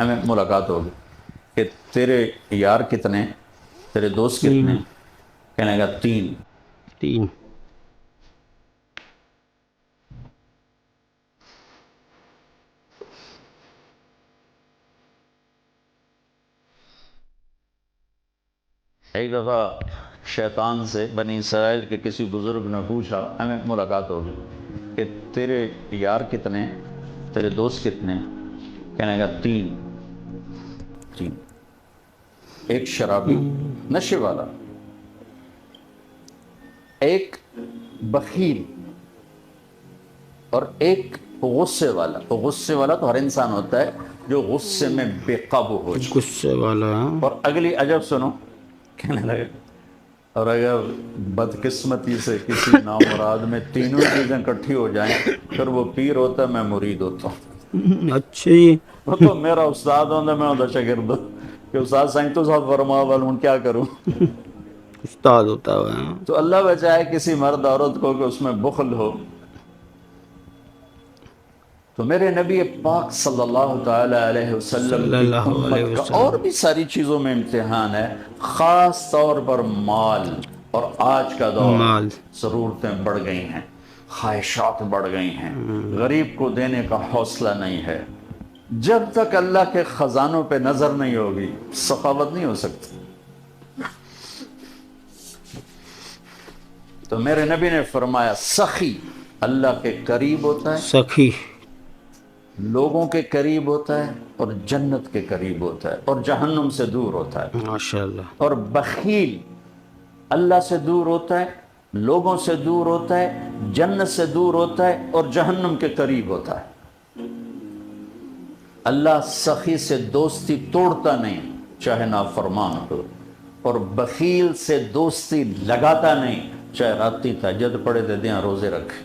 ہمیں ملاقات ہوگی، کہ تیرے یار کتنے، تیرے دوست کتنے؟ کہنے لگا تین۔ تین۔ ایک دفعہ شیطان سے بنی اسرائیل کے کسی بزرگ نے پوچھا، ہمیں ملاقات ہوگی، کہ تیرے یار کتنے، تیرے دوست کتنے؟ کہنے لگا تین۔ تین، ایک شرابی نشے والا، ایک بخیل، اور ایک غصے والا۔ تو غصے والا تو ہر انسان ہوتا ہے جو غصے میں بے قابو ہو جائے۔ غصے والا۔ اور اگلی عجب سنو، کہنے لگے اور اگر بدقسمتی سے کسی نامراد میں تینوں چیزیں اکٹھی ہو جائیں، پھر وہ پیر ہوتا ہے، میں مرید ہوتا ہوں۔ اچھا جی۔ وہ تو میرا استاد ہوتا، میں ہوتا شاگرد کہ استاد سائن تو صاحب فرما والا ہوں، کیا کروں؟ استاد ہوتا ہے۔ تو اللہ بچائے کسی مرد عورت کو کہ اس میں بخل ہو۔ تو میرے نبی پاک صلی اللہ تعالی علیہ وسلم صلی کی اللہ علیہ امت کا اور وسلم۔ بھی ساری چیزوں میں امتحان ہے، خاص طور پر مال۔ اور آج کا دور مال۔ ضرورتیں بڑھ گئی ہیں، خواہشات بڑھ گئی ہیں، غریب کو دینے کا حوصلہ نہیں ہے۔ جب تک اللہ کے خزانوں پہ نظر نہیں ہوگی، سخاوت نہیں ہو سکتی۔ تو میرے نبی نے فرمایا سخی اللہ کے قریب ہوتا ہے، سخی۔ لوگوں کے قریب ہوتا ہے، اور جنت کے قریب ہوتا ہے، اور جہنم سے دور ہوتا ہے۔ ماشاء اللہ۔ اور بخیل اللہ سے دور ہوتا ہے، لوگوں سے دور ہوتا ہے، جنت سے دور ہوتا ہے، اور جہنم کے قریب ہوتا ہے۔ اللہ سخی سے دوستی توڑتا نہیں، چاہے نافرمان ہو، اور بخیل سے دوستی لگاتا نہیں، چاہے راتی تہجد پڑھے دے دیاں روزے رکھے۔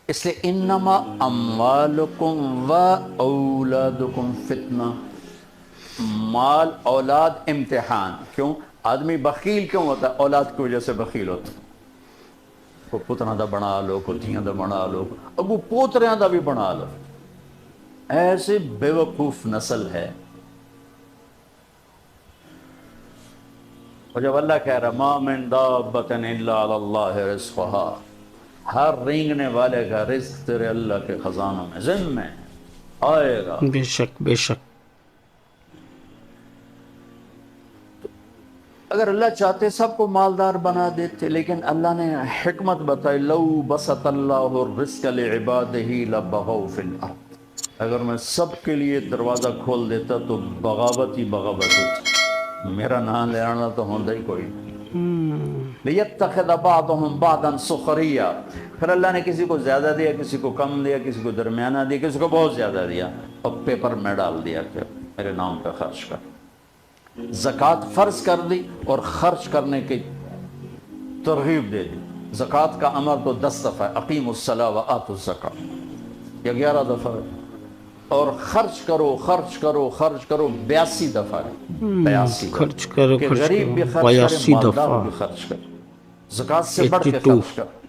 اس لیے انما اموالکم و اولادکم فتنہ، مال اولاد امتحان۔ کیوں آدمی بخیل کیوں ہوتا ہے؟ اولاد کی وجہ سے بخیل ہوتا ہے۔ کو پتنا دا بنا لو، کو دھیاں دا بنا لو، ابو پوتریاں دا بھی بنا لو۔ ایسے بیوقوف نسل ہے۔ اور جب اللہ کہہ رہا ما من دابۃ الا علی اللہ رزقها، ہر رینگنے والے کا رزق تیرے اللہ کے خزانوں میں ذمہ آئے گا۔ بے شک بے شک۔ اگر اللہ چاہتے سب کو مالدار بنا دیتے، لیکن اللہ نے حکمت بتائی لو بسط اللہ الرزق لعبادہ لبغوا فی الارض، اگر میں سب کے لیے دروازہ کھول دیتا تو بغاوت ہی بغاوت ہوتی، میرا نام لے آنا تو ہوتا ہی کوئی نہیں۔ لیتخذ بعضهم بعضا سخریا، پھر اللہ نے کسی کو زیادہ دیا، کسی کو کم دیا، کسی کو درمیانہ دیا، کسی کو بہت زیادہ دیا، اور پیپر میں ڈال دیا کہ میرے نام پہ خرچ کر۔ زکوٰۃ فرض کر دی اور خرچ کرنے کی ترغیب دے دی۔ زکوٰۃ کا امر تو 10 دفعہ ہے، اقیموا الصلاۃ وآتوا الزکاۃ، یا 11 دفعہ ہے، اور خرچ کرو خرچ کرو خرچ کرو 82 دفعہ ہے، 82 دفعہ، خرچ کرو کہ خرچ غریب بھی کرو خرچ کرے، 82 مالدار دفعہ۔ بھی خرچ کرے، زکوٰۃ سے بڑھ کے 82۔ خرچ کرو۔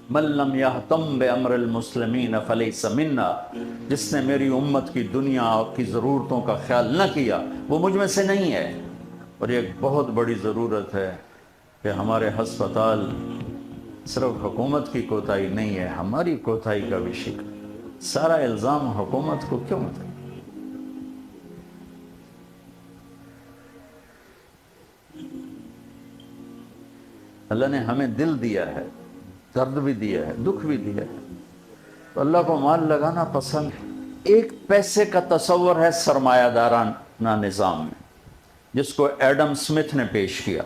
من لم یہتم بامر المسلمین فلیس منا، جس نے میری امت کی دنیا کی ضرورتوں کا خیال نہ کیا وہ مجھ میں سے نہیں ہے۔ اور یہ ایک بہت بڑی ضرورت ہے کہ ہمارے ہسپتال صرف حکومت کی کوتاہی نہیں ہے، ہماری کوتاہی کا بھی شکر۔ سارا الزام حکومت کو کیوں ہوتا ہے؟ اللہ نے ہمیں دل دیا ہے، درد بھی دیا ہے، دکھ بھی دیا ہے، تو اللہ کو مال لگانا پسند ہے۔ ایک پیسے کا تصور ہے سرمایہ دارانہ نظام میں، جس کو ایڈم سمتھ نے پیش کیا۔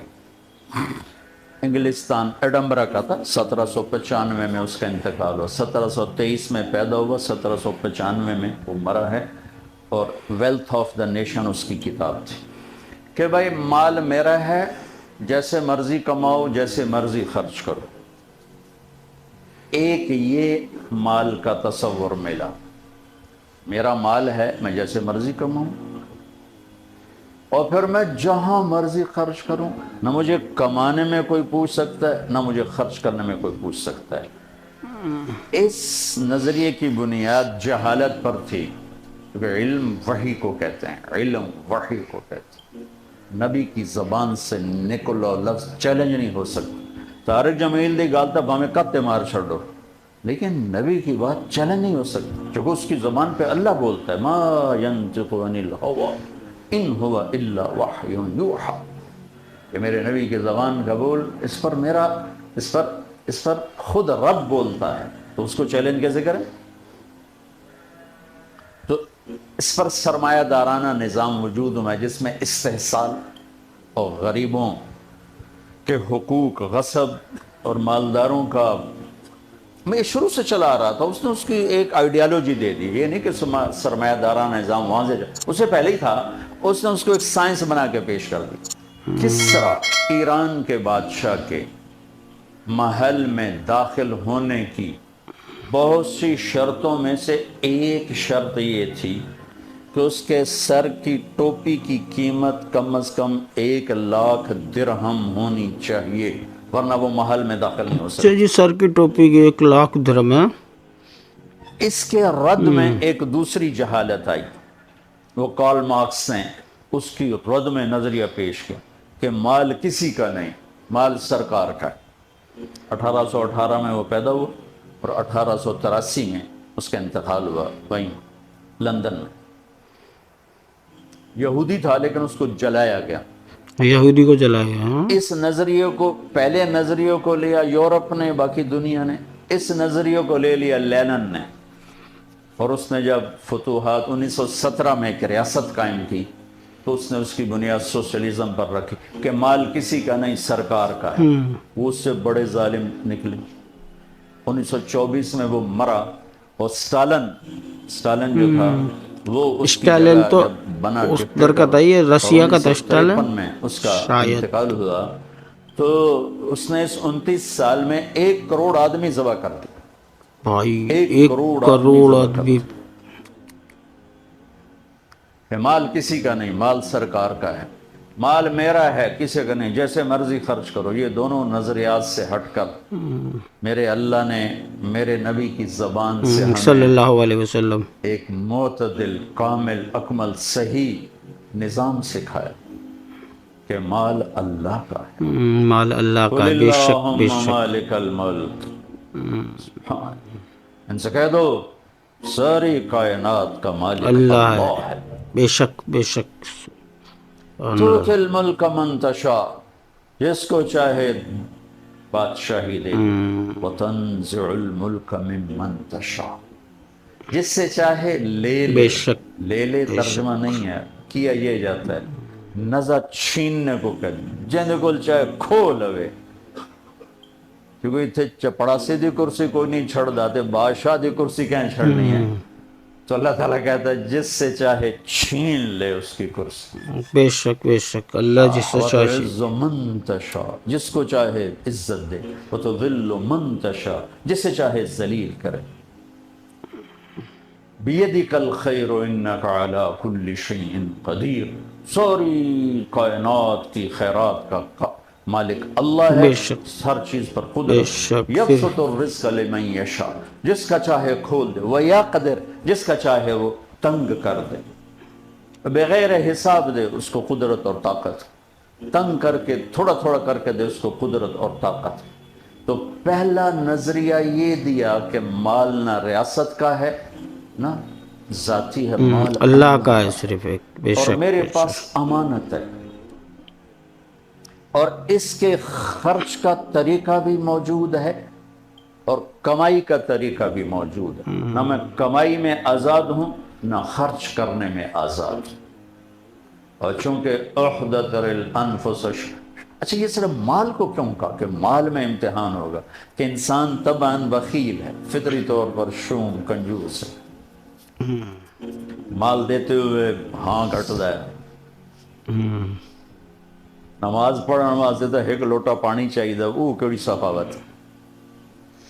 انگلستان ایڈمبرا کا تھا، 1795 میں اس کا انتقال ہوا، 1723 میں پیدا ہوا، 1795 میں وہ مرا ہے، اور ویلتھ آف دا نیشن اس کی کتاب تھی کہ بھائی مال میرا ہے، جیسے مرضی کماؤ، جیسے مرضی خرچ کرو۔ ایک یہ مال کا تصور ملا۔ میرا مال ہے، میں جیسے مرضی کماؤں اور پھر میں جہاں مرضی خرچ کروں، نہ مجھے کمانے میں کوئی پوچھ سکتا ہے نہ مجھے خرچ کرنے میں کوئی پوچھ سکتا ہے۔ اس نظریے کی بنیاد جہالت پر تھی، کیونکہ علم وحی کو کہتے ہیں، علم وحی کو کہتے ہیں۔ نبی کی زبان سے نکلو لفظ چیلنج نہیں ہو سکتا۔ طارق جمیل دی گالتا بامے کتے مار چھڑو، لیکن نبی کی بات چیلنج نہیں ہو سکتی، چونکہ اس کی زبان پہ اللہ بولتا ہے، ما ینطق عن الہوی ان ہوا الا وحی یوحی، کہ میرے نبی کی زبان قبول، اس پر خود رب بولتا ہے، تو اس کو چیلنج کیسے کریں؟ تو اس پر سرمایہ دارانہ نظام وجود میں، جس میں استحصال اور غریبوں کے حقوق غصب اور مالداروں کا، میں شروع سے چلا آ رہا تھا۔ اس نے اس کی ایک آئیڈیالوجی دے دی، یہ نہیں کہ سرمایہ دارانہ نظام وہاں سے اس سے پہلے ہی تھا، اس نے اس کو ایک سائنس بنا کے پیش کر دی۔ کس طرح ایران کے بادشاہ کے محل میں داخل ہونے کی بہت سی شرطوں میں سے ایک شرط یہ تھی کہ اس کے سر کی ٹوپی کی قیمت کم از کم 1,00,000 درہم ہونی چاہیے، ورنہ وہ محل میں داخل نہیں ہو سکتا۔ جی سر کی ٹوپی کی 1,00,000 درہم ہے۔ اس کے رد میں ایک دوسری جہالت آئی، وہ کارل مارکس نے اس کی رد میں نظریہ پیش کیا کہ مال کسی کا نہیں، مال سرکار کا ہے۔ 1818 میں وہ پیدا ہوا اور 1883 میں اس کا انتقال ہوا وہیں لندن میں۔ یہودی تھا لیکن اس کو جلایا گیا۔ یہودی کو جلایا گیا۔ اس نظریے کو، پہلے نظریے کو لیا یورپ نے، باقی دنیا نے، اس نظریے کو لے لیا لینن نے، اور اس نے جب فتوحات 1917 میں ایک ریاست قائم کی تو اس نے اس کی بنیاد سوشلزم پر رکھی کہ مال کسی کا نہیں، سرکار کا ہے۔ وہ اس سے بڑے ظالم نکلے۔ 1924 میں وہ مرا، اور سٹالن جو تھا وہ اس کی اسٹالن جگہ تو جب بنا اس در کا تھا، یہ رشیا کا تھا 1953 اسٹالن میں اس کا شاید۔ انتقال ہوا، تو اس نے اس 29 سال میں 1 کروڑ آدمی ذبح کر دیا۔ بھائی 1 1 کروڑ کروڑ ذبح کر آدمی۔ دیا۔ کہ مال کسی کا نہیں، مال سرکار کا ہے، مال میرا ہے کسی کا نہیں، جیسے مرضی خرچ کرو۔ یہ دونوں نظریات سے ہٹ کر میرے اللہ نے میرے نبی کی زبان سے صلی ہمیں اللہ علیہ وسلم ایک معتدل، کامل، اکمل، صحیح نظام سکھایا کہ مال اللہ کا ہے۔ مال اللہ کا، قل بے شک بے اللہم شک۔ مالک الملک، ان سے کہہ دو ساری کائنات کا مالک اللہ ہے، اللہ ہے۔ بے شک بے شک۔ تؤتی الملک من تشاء، جس کو چاہے بادشاہی دے، وتنزع الملک ممن تشاء، جس سے چاہے لے لے۔ بے شک لے لے ترجمہ نہیں ہے، کیا یہ جاتا ہے نزا چھیننے کو کہتے، جن کو چاہے کھو لوے، کیونکہ اتنے چپڑاسی دی کرسی کوئی نہیں چھڑ داتے، بادشاہ دی کرسی کہیں چھڑنی ہے، تو اللہ تعالیٰ کہتا ہے جس سے چاہے چھین لے اس کی کرسی۔ بے شک بے شک، اللہ جس سے چاہے۔ وَتُعِزُّ مَن تَشَاءُ، جس کو چاہے عزت دے، وَتُذِلُّ مَن تَشَاءُ، جس سے چاہے ذلیل کرے۔ بِيَدِكَ الْخَيْرُ إِنَّكَ عَلَىٰ كُلِّ شَيْءٍ قَدِيرٌ، ساری کائنات کی خیرات کا مالک اللہ ہے، بے شک ہر چیز پر بے قدرت۔ شک۔ يَبْسُطُ الرِّزْقَ لِمَن يَشَاءُ، جس کا چاہے کھول دے، وَيَقْدِرُ، جس کا چاہے وہ تنگ کر دے، بغیر حساب دے اس کو قدرت اور طاقت، تنگ کر کے تھوڑا تھوڑا کر کے دے اس کو قدرت اور طاقت۔ تو پہلا نظریہ یہ دیا کہ مال نہ ریاست کا ہے نہ ذاتی ہے، مال اللہ کا ہے صرف ایک، بے اور شک میرے بے پاس شک۔ امانت ہے، اور اس کے خرچ کا طریقہ بھی موجود ہے اور کمائی کا طریقہ بھی موجود ہے، نہ میں کمائی میں آزاد ہوں نہ خرچ کرنے میں آزاد ہوں۔ اور چونکہ احدت الانفس، اچھا یہ صرف مال کو کیوں کہا کہ مال میں امتحان ہوگا، کہ انسان طبعاً بخیل ہے، فطری طور پر شوم، کنجوس ہے، مال دیتے ہوئے ہاں گھٹتا ہے، نماز پڑھا، نماز دیتا ایک لوٹا پانی چاہیے، وہ کیڑی سخاوت ہے۔